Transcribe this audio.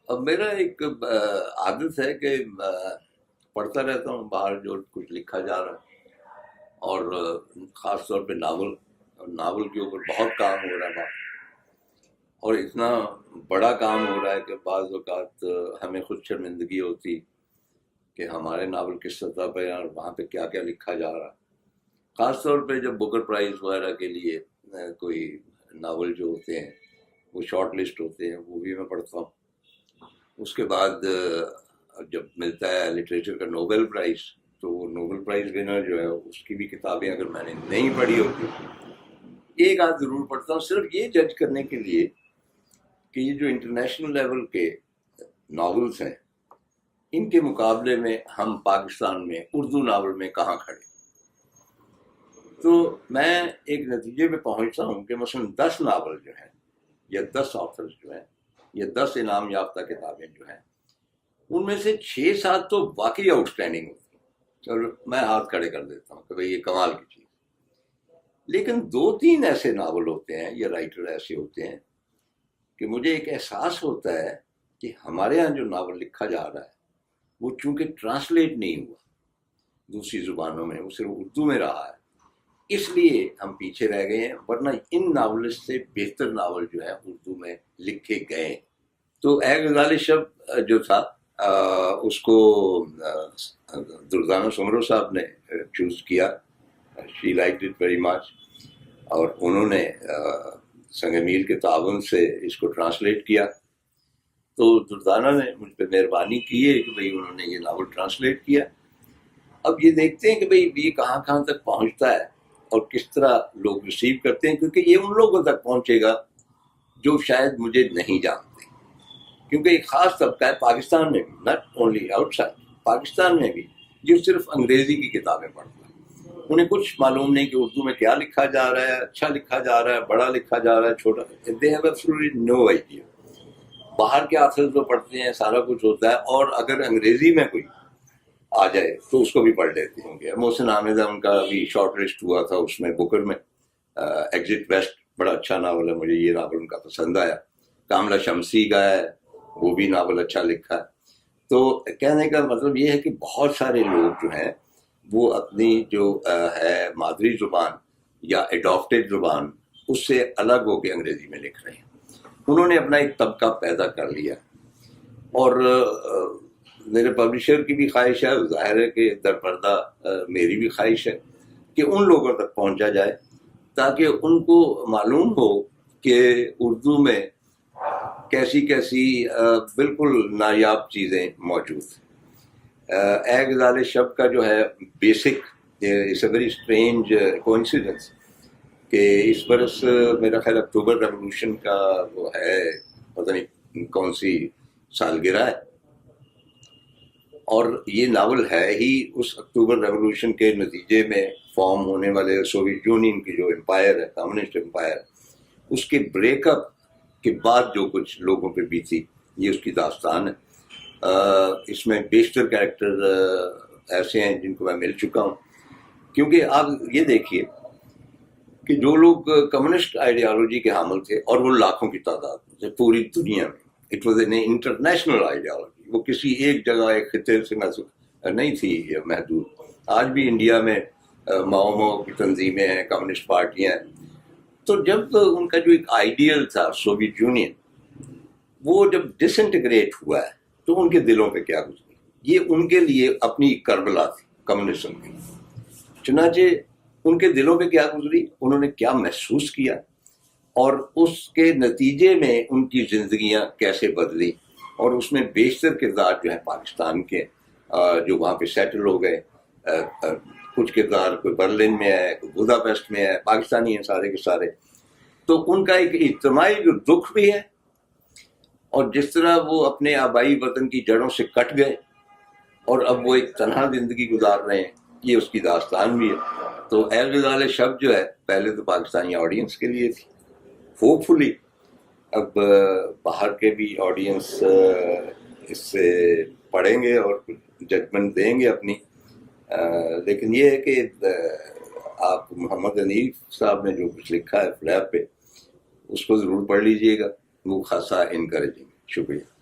اب میرا ایک عادت ہے کہ پڑھتا رہتا ہوں باہر جو کچھ لکھا جا رہا ہے، اور خاص طور پہ ناول کے اوپر بہت کام ہو رہا ہے باہر، اور اتنا بڑا کام ہو رہا ہے کہ بعض اوقات ہمیں خود شرمندگی ہوتی کہ ہمارے ناول کس سطح پہ اور وہاں پہ کیا کیا لکھا جا رہا ہے۔ خاص طور پہ جب بکر پرائز وغیرہ کے لیے کوئی ناول جو ہوتے ہیں وہ شارٹ لسٹ ہوتے ہیں، وہ بھی میں پڑھتا ہوں۔ اس کے بعد جب ملتا ہے لٹریچر کا نوبل پرائز، تو وہ نوبل پرائز ونر جو ہے اس کی بھی کتابیں اگر میں نے نہیں پڑھی ہوتی ایک آدھ ضرور پڑھتا ہوں، صرف یہ جج کرنے کے لیے کہ یہ جو انٹرنیشنل لیول کے ناولز ہیں ان کے مقابلے میں ہم پاکستان میں اردو ناول میں کہاں کھڑے۔ تو میں ایک نتیجے پہ پہنچتا ہوں کہ مثلاً 10 ناول جو ہیں یا 10 آتھرز جو ہیں یا 10 انعام یافتہ کتابیں جو ہیں، ان میں سے 6-7 تو واقعی آؤٹ اسٹینڈنگ ہوتی ہیں، اور میں ہاتھ کھڑے کر دیتا ہوں کہ بھئی یہ کمال کی چیز۔ لیکن 2-3 ایسے ناول ہوتے ہیں یا رائٹر ایسے ہوتے ہیں کہ مجھے ایک احساس ہوتا ہے کہ ہمارے ہاں جو ناول لکھا جا رہا ہے وہ چونکہ ٹرانسلیٹ نہیں ہوا دوسری زبانوں میں، وہ صرف اردو میں رہا ہے، اس لیے ہم پیچھے رہ گئے ہیں، ورنہ ان ناولسٹ سے بہتر ناول جو ہے اردو میں لکھے گئے ہیں۔ تو اے غزال شب جو تھا اس کو دردانہ سمرو صاحب نے چوز کیا، شی لائکڈ اٹ ویری مچ، اور انہوں نے سنگ میل کے تعاون سے اس کو ٹرانسلیٹ کیا۔ تو دردانہ نے مجھ پہ مہربانی کی ہے کہ بھئی انہوں نے یہ ناول ٹرانسلیٹ کیا۔ اب یہ دیکھتے ہیں کہ بھئی یہ کہاں کہاں تک پہنچتا ہے اور کس طرح لوگ ریسیو کرتے ہیں، کیونکہ یہ ان لوگوں تک پہنچے گا جو شاید مجھے نہیں جانتے، کیونکہ ایک خاص طبقہ ہے پاکستان میں بھی، not only out side, Pakistan میں بھی، جو صرف انگریزی کی کتابیں پڑھتا ہے۔ انہیں کچھ معلوم نہیں کہ اردو میں کیا لکھا جا رہا ہے، اچھا لکھا جا رہا ہے، بڑا لکھا جا رہا ہے، چھوٹا، they have absolutely no idea. باہر کے آتھرز جو پڑھتے ہیں سارا کچھ ہوتا ہے، اور اگر انگریزی میں کوئی آ جائے تو اس کو بھی پڑھ لیتے ہوں گے۔ محسن حامدہ ان کا ابھی شارٹ لسٹ ہوا تھا، اس میں بکر میں ایگزٹ ویسٹ بڑا اچھا ناول ہے، مجھے یہ ناول ان کا پسند آیا۔ کاملہ شمسی کا ہے، وہ بھی ناول اچھا لکھا ہے۔ تو کہنے کا مطلب یہ ہے کہ بہت سارے لوگ جو ہیں وہ اپنی جو ہے مادری زبان یا ایڈاپٹیڈ زبان اس سے الگ ہو کے انگریزی میں لکھ رہے ہیں۔ انہوں نے اپنا ایک طبقہ پیدا کر لیا، اور میرے پبلشر کی بھی خواہش ہے، ظاہر ہے کہ در پردہ میری بھی خواہش ہے کہ ان لوگوں تک پہنچا جائے تاکہ ان کو معلوم ہو کہ اردو میں کیسی کیسی بالکل نایاب چیزیں موجود ہیں۔ اے غزال شب کا جو ہے basic, it's a very strange coincidence کہ اس برس میرا خیال اکتوبر ریولوشن کا وہ ہے، پتہ نہیں کون سی سالگرہ ہے، اور یہ ناول ہے ہی اس اکتوبر ریولوشن کے نتیجے میں فارم ہونے والے سوویت یونین کی جو امپائر ہے، کمیونسٹ امپائر، اس کے بریک اپ کے بعد جو کچھ لوگوں پہ بیتی، یہ اس کی داستان ہے۔ اس میں بیشتر کیریکٹر ایسے ہیں جن کو میں مل چکا ہوں، کیونکہ آپ یہ دیکھیے کہ جو لوگ کمیونسٹ آئیڈیالوجی کے حامل تھے، اور وہ لاکھوں کی تعداد میں پوری دنیا میں، it was an international ideology, وہ کسی ایک جگہ ایک خطے سے نہیں تھی محدود۔ آج بھی انڈیا میں ماؤ کی تنظیمیں ہیں، کمیونسٹ پارٹیاں ہیں۔ تو جب ان کا جو ایک آئیڈیل تھا سوویت یونین، وہ جب ڈس انٹیگریٹ ہوا ہے تو ان کے دلوں پہ کیا گزری، یہ ان کے لیے اپنی کربلا تھی کمیونزم کی۔ چنانچہ ان کے دلوں پہ کیا گزری، انہوں نے کیا محسوس کیا، اور اس کے نتیجے میں ان کی زندگیاں کیسے بدلی، اور اس میں بیشتر کردار جو ہے پاکستان کے جو وہاں پہ سیٹل ہو گئے، کچھ کردار کوئی برلن میں ہے، کوئی بوداپیسٹ میں ہے، پاکستانی ہیں سارے کے سارے۔ تو ان کا ایک اجتماعی جو دکھ بھی ہے، اور جس طرح وہ اپنے آبائی وطن کی جڑوں سے کٹ گئے اور اب وہ ایک تنہا زندگی گزار رہے ہیں، یہ اس کی داستان بھی ہے۔ تو اے غزال شب جو ہے پہلے تو پاکستانی آڈینس کے لیے تھی، ہوپ فلی اب باہر کے بھی آڈینس اس سے پڑھیں گے اور ججمنٹ دیں گے اپنی۔ لیکن یہ ہے کہ آپ محمد حنیف صاحب نے جو کچھ لکھا ہے فلیپ پہ، اس کو ضرور پڑھ لیجئے گا، وہ خاصا انکریجنگ۔ شکریہ۔